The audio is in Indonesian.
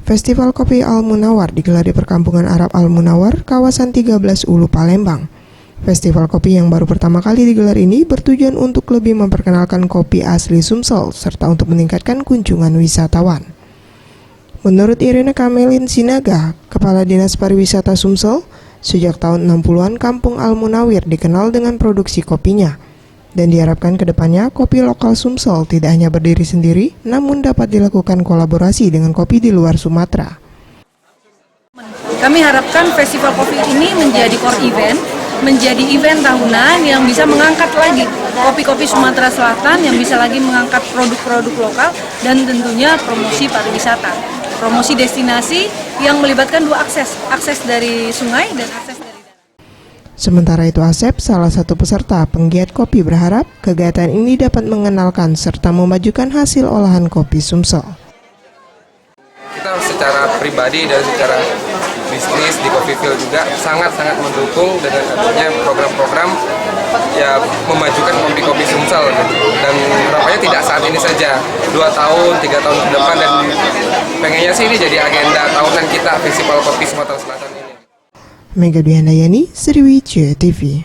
Festival Kopi Al-Munawar digelar di Perkampungan Arab Al-Munawar, kawasan 13 Ulu, Palembang. Festival kopi yang baru pertama kali digelar ini bertujuan untuk lebih memperkenalkan kopi asli Sumsel, serta untuk meningkatkan kunjungan wisatawan. Menurut Irene Kamelin Sinaga, Kepala Dinas Pariwisata Sumsel, sejak tahun 60-an Kampung Al-Munawir dikenal dengan produksi kopinya. Dan diharapkan ke depannya kopi lokal Sumsel tidak hanya berdiri sendiri, namun dapat dilakukan kolaborasi dengan kopi di luar Sumatera. Kami harapkan festival kopi ini menjadi core event, menjadi event tahunan yang bisa mengangkat lagi kopi-kopi Sumatera Selatan, yang bisa lagi mengangkat produk-produk lokal, dan tentunya promosi pariwisata, promosi destinasi yang melibatkan dua akses dari sungai dan akses dari darat. Sementara itu Asep, salah satu peserta penggiat kopi, berharap kegiatan ini dapat mengenalkan serta memajukan hasil olahan kopi Sumsel. Kita secara pribadi dan secara bisnis di Coffeeville juga sangat-sangat mendukung dengan adanya program-program ya memajukan kopi-kopi Sumsel dan harapannya tidak saat ini saja, 2 tahun, 3 tahun ke depan, dan pengennya sih ini jadi agenda tahunan kita Festival Kopi Sumatera Selatan ini. Mega Dwi Handayani, Sriwijaya TV.